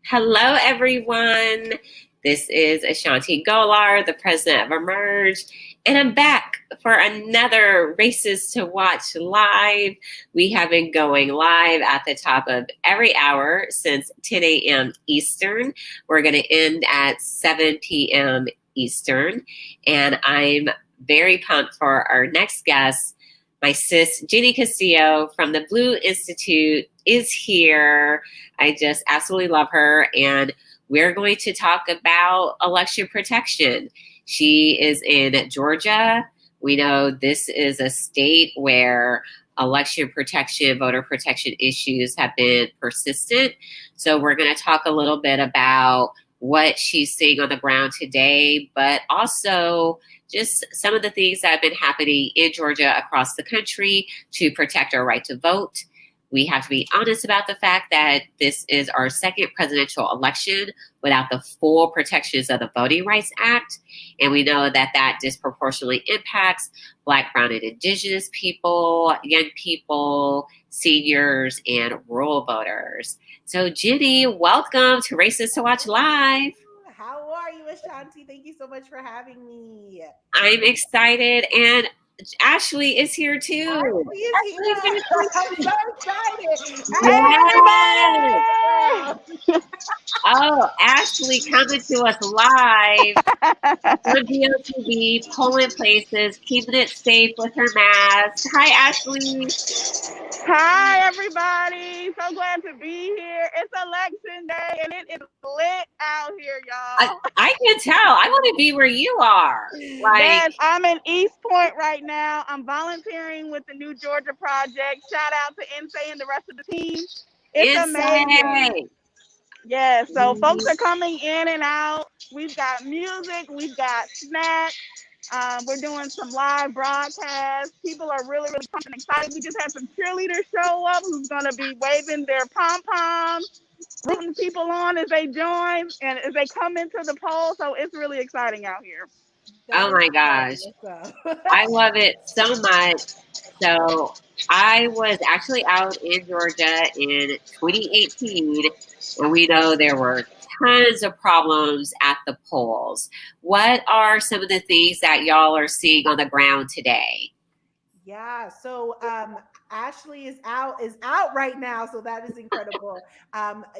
Hello, everyone. This is A'shanti Gholar, the president of Emerge, and I'm back for another Races to Watch live. We have been going live at the top of every hour since 10 a.m. Eastern. We're going to end at 7 p.m. Eastern, and I'm very pumped for our next guest. My sis, Genny Castillo from the Blue Institute, is here. I just absolutely love her. And we're going to talk about election protection. She is in Georgia. We know this is a state where election protection, voter protection issues have been persistent. So we're going to talk a little bit about what she's seeing on the ground today, but also just some of the things that have been happening in Georgia across the country to protect our right to vote. We have to be honest about the fact that this is our second presidential election without the full protections of the Voting Rights Act. And we know that that disproportionately impacts Black, Brown, and Indigenous people, young people, seniors, and rural voters. So, Genny, welcome to Races to Watch Live. How are you, A'shanti? Thank you so much for having me. I'm excited, and Ashley is here too. Ashley is here. I'm so excited. Yes. Oh, Ashley coming to us live on DOTV, polling places, keeping it safe with her mask. Hi, Ashley. Hi, everybody. So glad to be here. It's election day and it is lit out here, y'all. I can tell. I want to be where you are. Yes, I'm in East Point right now. I'm volunteering with the New Georgia Project. Shout out to Insay and the rest of the team. It's amazing. Yeah, so folks are coming in and out. We've got music, we've got snacks. We're doing some live broadcasts. People are really, really pumped and excited. We just had some cheerleaders show up who's going to be waving their pom-poms, rooting people on as they join and as they come into the poll. So it's really exciting out here. Oh my gosh. I love it so much. So I was actually out in Georgia in 2018, and we know there were tons of problems at the polls. What are some of the things that y'all are seeing on the ground today? Yeah, so Ashley is out right now, so that is incredible.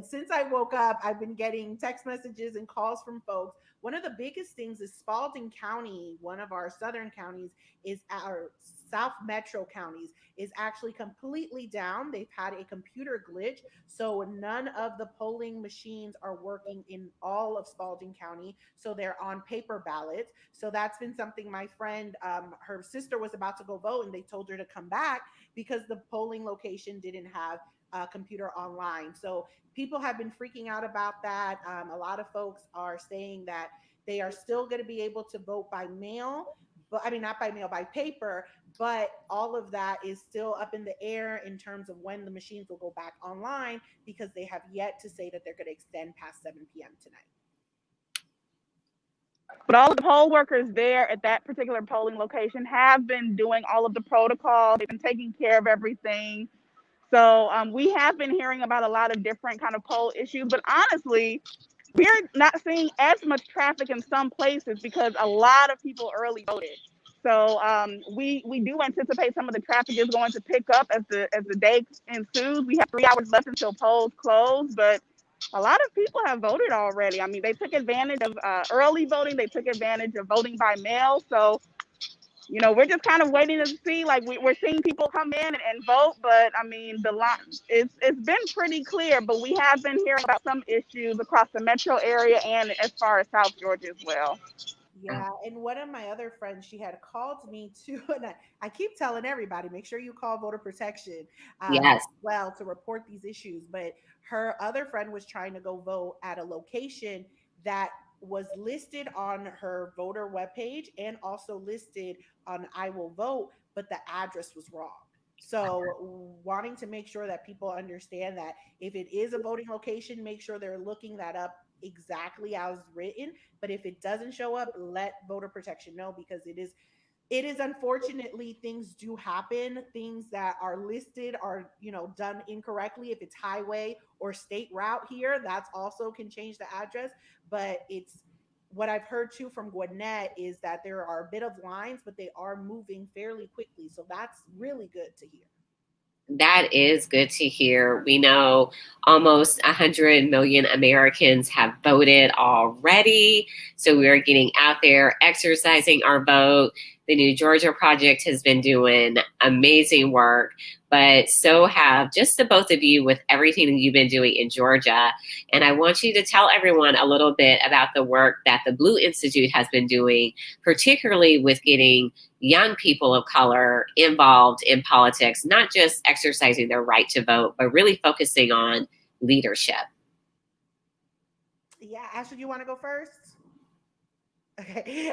Since I woke up, I've been getting text messages and calls from folks. One of the biggest things is Spalding County, one of our southern counties, is our South Metro counties is actually completely down. They've had a computer glitch, so none of the polling machines are working in all of Spalding County. So they're on paper ballots. So that's been something my friend, her sister was about to go vote, and they told her to come back because the polling location didn't have a computer online. So people have been freaking out about that. A lot of folks are saying that they are still going to be able to vote by mail, but I mean, not by mail, by paper, but all of that is still up in the air in terms of when the machines will go back online because they have yet to say that they're going to extend past 7 p.m. tonight. But all of the poll workers there at that particular polling location have been doing all of the protocols. They've been taking care of everything. So we have been hearing about a lot of different kind of poll issues, but honestly, we're not seeing as much traffic in some places because a lot of people early voted. So we do anticipate some of the traffic is going to pick up as the day ensues. We have 3 hours left until polls close, but a lot of people have voted already. I mean, they took advantage of early voting. They took advantage of voting by mail. So, you know, we're just kind of waiting to see. Like we're seeing people come in and vote, but I mean, the line it's been pretty clear. But we have been hearing about some issues across the metro area and as far as South Georgia as well. Yeah, and one of my other friends, she had called me too, and I keep telling everybody, make sure you call voter protection Yes. as well to report these issues. But her other friend was trying to go vote at a location that was listed on her voter webpage and also listed on I Will Vote, but the address was wrong. So, wanting to make sure that people understand that if it is a voting location, make sure they're looking that up exactly as written. But if it doesn't show up, let voter protection know because it is it is unfortunately things do happen, things that are listed are, done incorrectly. If it's highway or state route here, that's also can change the address. But it's what I've heard too from Gwinnett is that there are a bit of lines, but they are moving fairly quickly, so that's really good to hear. That is good to hear. We know almost 100 million Americans have voted already. So we are getting out there, exercising our vote. The New Georgia Project has been doing amazing work, but so have just the both of you with everything that you've been doing in Georgia. And I want you to tell everyone a little bit about the work that the Blue Institute has been doing, particularly with getting young people of color involved in politics, not just exercising their right to vote, but really focusing on leadership. Yeah, Ashley, you want to go first? Okay.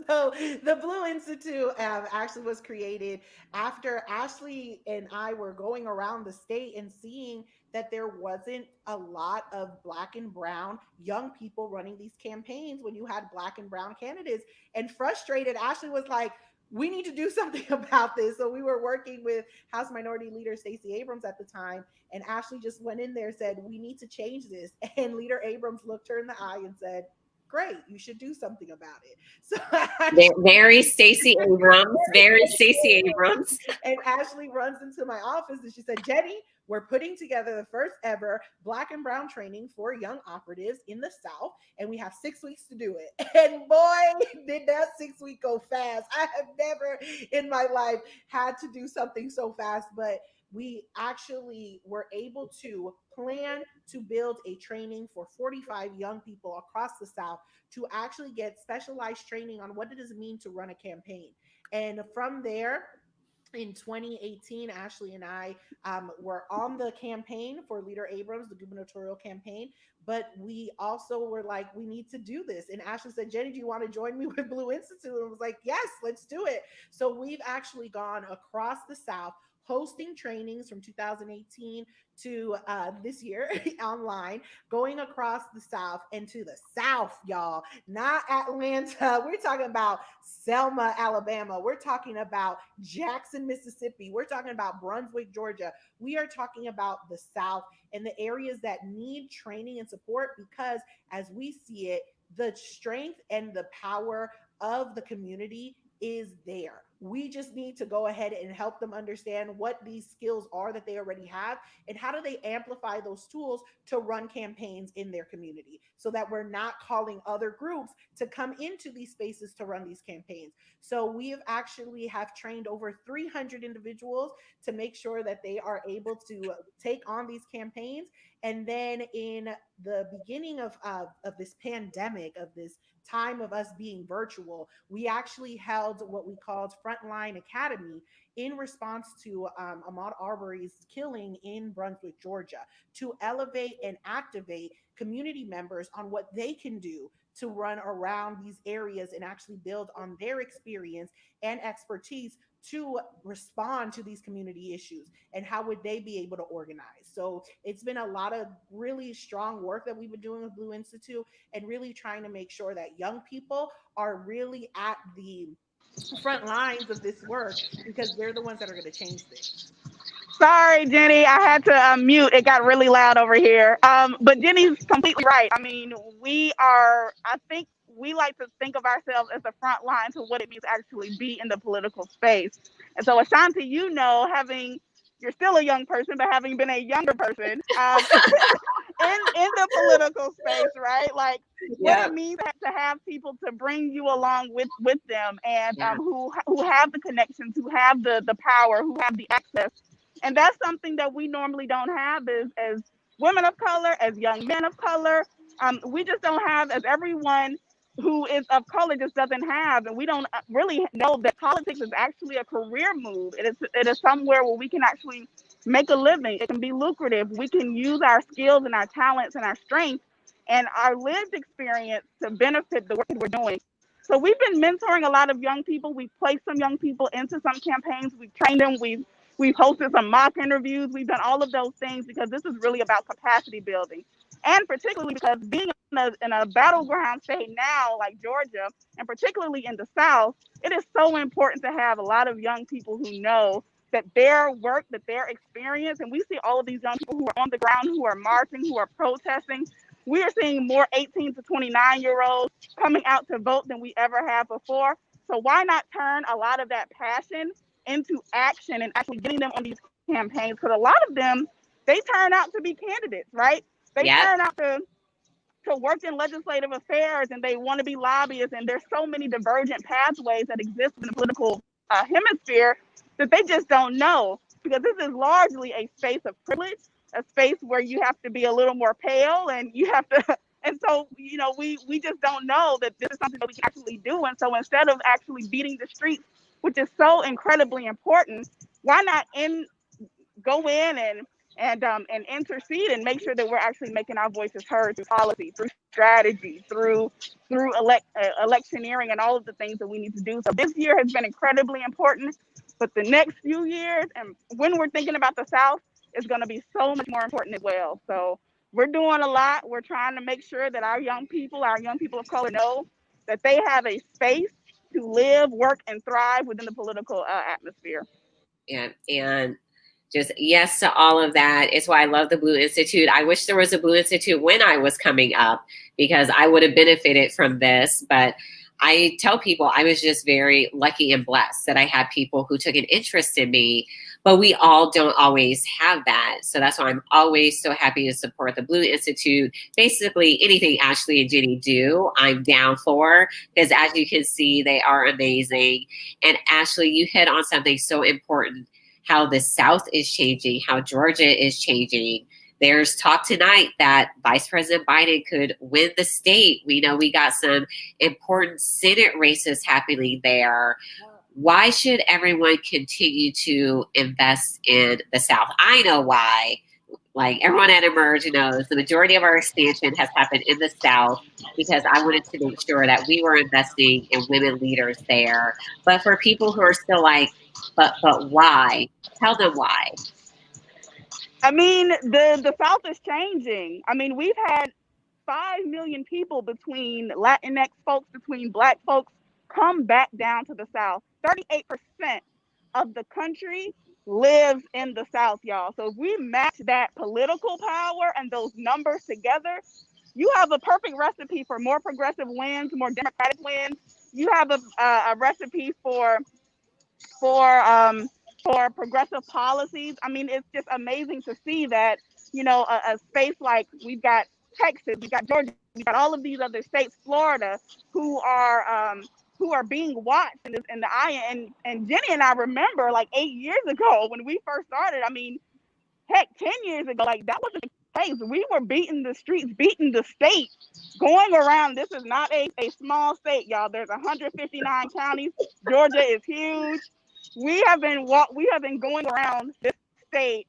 So the Blue Institute actually was created after Ashley and I were going around the state and seeing that there wasn't a lot of black and brown young people running these campaigns when you had black and brown candidates. And frustrated, Ashley was like, we need to do something about this. So we were working with House Minority Leader Stacey Abrams at the time, and Ashley just went in there and said, we need to change this. And Leader Abrams looked her in the eye and said, great, you should do something about it. So Very Stacey Abrams, very Stacey Abrams. and Ashley runs into my office and she said, Jenny, we're putting together the first ever black and brown training for young operatives in the South, and we have 6 weeks to do it. And boy, did that 6 week go fast. I have never in my life had to do something so fast, but we actually were able to plan to build a training for 45 young people across the South to actually get specialized training on what does it mean to run a campaign. And from there, in 2018, Ashley and I were on the campaign for Leader Abrams, the gubernatorial campaign. But we also were like, we need to do this. And Ashley said, Jenny, do you want to join me with Blue Institute? And I was like, yes, let's do it. So we've actually gone across the South hosting trainings from 2018 to this year online, going across the South and to the South, y'all, not Atlanta. We're talking about Selma, Alabama. We're talking about Jackson, Mississippi. We're talking about Brunswick, Georgia. We are talking about the South and the areas that need training and support because, as we see it, the strength and the power of the community is there. We just need to go ahead and help them understand what these skills are that they already have and how do they amplify those tools to run campaigns in their community so that we're not calling other groups to come into these spaces to run these campaigns. So we have actually have trained over 300 individuals to make sure that they are able to take on these campaigns. And then in the beginning of this pandemic, of this time of us being virtual, we actually held what we called Frontline Academy in response to Ahmaud Arbery's killing in Brunswick, Georgia, to elevate and activate community members on what they can do to run around these areas and actually build on their experience and expertise to respond to these community issues and how would they be able to organize. So it's been a lot of really strong work that we've been doing with Blue Institute and really trying to make sure that young people are really at the front lines of this work because they're the ones that are going to change things. Sorry, Jenny, I had to mute. It got really loud over here. But Jenny's completely right. I mean, I think we like to think of ourselves as the front line to what it means to actually be in the political space. And so, A'shanti, you're still a young person, but having been a younger person in the political space, right? Like what Yep. it means to have people to bring you along with them and Yeah. who have the connections, who have the power, who have the access. And that's something that we normally don't have as women of color, as young men of color. We just don't have, as everyone who is of color just doesn't have, and we don't really know that politics is actually a career move. It is somewhere where we can actually make a living. It can be lucrative. We can use our skills and our talents and our strengths and our lived experience to benefit the work that we're doing. So we've been mentoring a lot of young people. We've placed some young people into some campaigns. We've trained them. We've hosted some mock interviews. We've done all of those things because this is really about capacity building. And particularly because being in a battleground state now, like Georgia, and particularly in the South, it is so important to have a lot of young people who know that their work, that their experience, and we see all of these young people who are on the ground, who are marching, who are protesting. We are seeing more 18 to 29-year-olds coming out to vote than we ever have before. So why not turn a lot of that passion into action and actually getting them on these campaigns? Because a lot of them, they turn out to be candidates, right? They Yep. turn out to work in legislative affairs, and they want to be lobbyists. And there's so many divergent pathways that exist in the political hemisphere that they just don't know, because this is largely a space of privilege, a space where you have to be a little more pale, and you have to, and so, you know, we just don't know that this is something that we can actually do. And so instead of actually beating the streets, which is so incredibly important, why not go in and intercede and make sure that we're actually making our voices heard through policy, through strategy, through electioneering, and all of the things that we need to do. So this year has been incredibly important, but the next few years, and when we're thinking about the South, is going to be so much more important as well. So we're doing a lot. We're trying to make sure that our young people of color, know that they have a space to live, work, and thrive within the political atmosphere. Yeah, and just yes to all of that. It's why I love the Blue Institute. I wish there was a Blue Institute when I was coming up, because I would have benefited from this. But I tell people I was just very lucky and blessed that I had people who took an interest in me, but we all don't always have that. So that's why I'm always so happy to support the Blue Institute. Basically, anything Ashley and Genny do, I'm down for, because as you can see, they are amazing. And Ashley, you hit on something so important, how the South is changing, how Georgia is changing. There's talk tonight that Vice President Biden could win the state. We know we got some important Senate races happening there. Why should everyone continue to invest in the South? I know why. Like everyone at Emerge knows, the majority of our expansion has happened in the South, because I wanted to make sure that we were investing in women leaders there. But for people who are still like, but why? Tell them why. I mean, the South is changing. I mean, we've had 5 million people, between Latinx folks, between Black folks, come back down to the South. 38% of the country lives in the South, y'all. So if we match that political power and those numbers together, you have a perfect recipe for more progressive wins, more Democratic wins. You have a recipe for progressive policies. I mean, it's just amazing to see that, you know, a space like, we've got Texas, we've got Georgia, we've got all of these other states, Florida, who are being watched in the eye. And Genny and I remember, like 8 years ago when we first started, I mean, heck, 10 years ago, like that wasn't the case. We were beating the streets, beating the state, going around. This is not a small state, y'all. There's 159 counties. Georgia is huge. We have been going around this state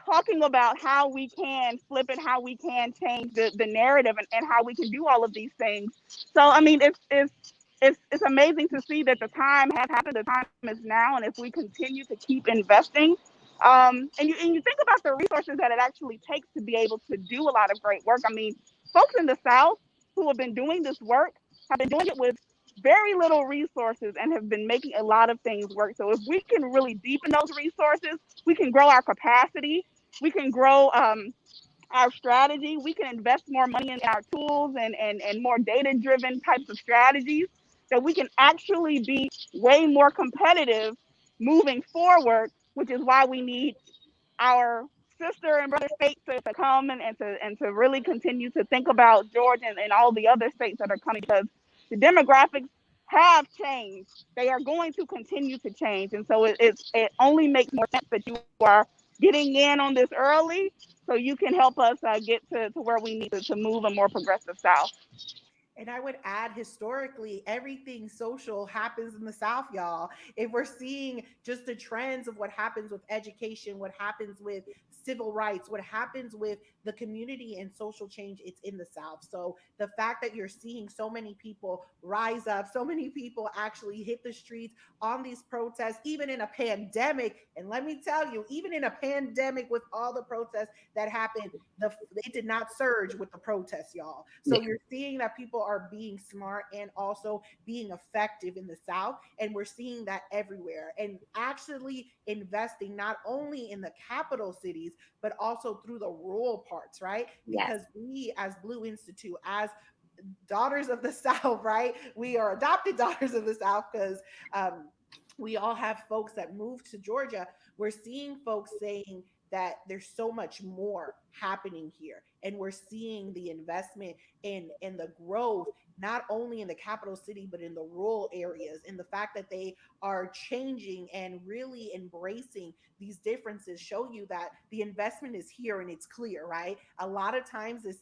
talking about how we can flip it, how we can change the narrative, and how we can do all of these things. So I mean, it's amazing to see that the time has happened. The time is now, and if we continue to keep investing, and you think about the resources that it actually takes to be able to do a lot of great work. I mean, folks in the South who have been doing this work have been doing it with very little resources and have been making a lot of things work. So if we can really deepen those resources, we can grow our capacity, we can grow our strategy, we can invest more money in our tools and more data-driven types of strategies, that we can actually be way more competitive moving forward, which is why we need our sister and brother states to come and to really continue to think about Georgia and all the other states that are coming, because the demographics have changed. They are going to continue to change. And so it only makes more sense that you are getting in on this early, so you can help us get to where we need to move a more progressive South. And I would add, historically, everything social happens in the South, y'all. If we're seeing just the trends of what happens with education, what happens with civil rights, what happens with the community and social change, it's in the South. So the fact that you're seeing so many people rise up, so many people actually hit the streets on these protests, even in a pandemic. And let me tell you, even in a pandemic with all the protests that happened, they did not surge with the protests, y'all. So you're seeing that people are being smart and also being effective in the South, and we're seeing that everywhere. And actually investing not only in the capital cities but also through the rural parts, right? Yes. Because we, as Blue Institute, as daughters of the South, right? We are adopted daughters of the South because we all have folks that moved to Georgia. We're seeing folks saying that there's so much more happening here, and we're seeing the investment in the growth not only in the capital city but in the rural areas, and the fact that they are changing and really embracing these differences show you that the investment is here and it's clear, right? A lot of times this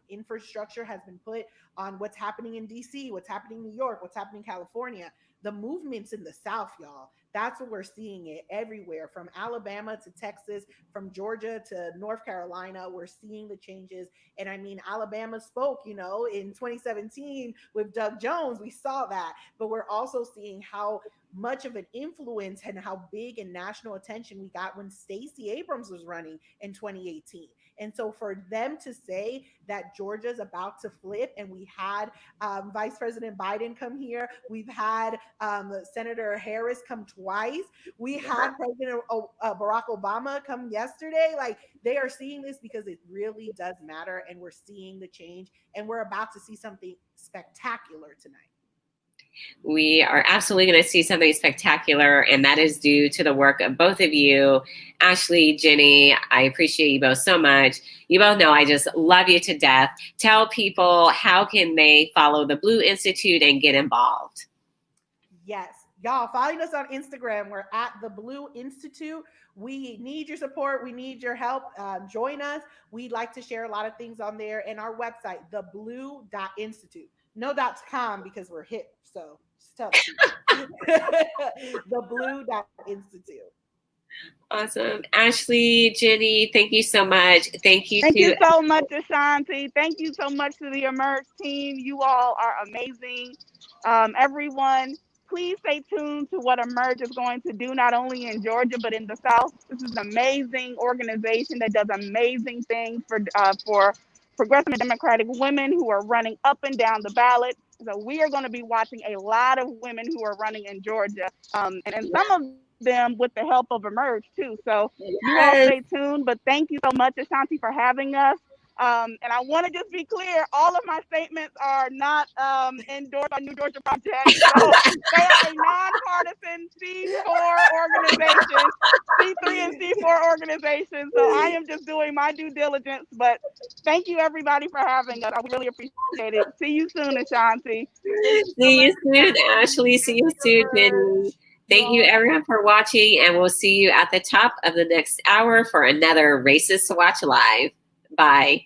infrastructure has been put on what's happening in DC, what's happening in New York, what's happening in California. The movements in the South, y'all, that's what we're seeing it everywhere, from Alabama to Texas, from Georgia to North Carolina. We're seeing the changes. And I mean, Alabama spoke, in 2017 with Doug Jones. We saw that. But we're also seeing how much of an influence and how big and national attention we got when Stacey Abrams was running in 2018. And so for them to say that Georgia's about to flip, and we had Vice President Biden come here, we've had Senator Harris come twice, we had President Barack Obama come yesterday. Like, they are seeing this because it really does matter, and we're seeing the change, and we're about to see something spectacular tonight. We are absolutely going to see something spectacular, and that is due to the work of both of you. Ashley, Genny, I appreciate you both so much. You both know I just love you to death. Tell people, how can they follow the Blue Institute and get involved? Yes, y'all, following us on Instagram. We're at the Blue Institute. We need your support. We need your help. Join us. We'd like to share a lot of things on there, and our website, theblue.institute. No .com because we're hip. So just tell the theblue.institute. Awesome. Ashley, Genny, thank you so much. Thank you so much, A'shanti. Thank you so much to the Emerge team. You all are amazing. Everyone, please stay tuned to what Emerge is going to do, not only in Georgia, but in the South. This is an amazing organization that does amazing things for progressive and democratic women who are running up and down the ballot. So we are going to be watching a lot of women who are running in Georgia, and some of them with the help of Emerge too. So you all stay tuned. But thank you so much, A'shanti, for having us. And I want to just be clear, all of my statements are not endorsed by New Georgia Project. So they are a nonpartisan C4 organization, C3 and C4 organization. So I am just doing my due diligence. But thank you, everybody, for having us. I really appreciate it. See you soon, A'shanti. See you soon, Ashley. See you soon, Genny. Thank you, everyone, for watching, and we'll see you at the top of the next hour for another Races to Watch Live. Bye.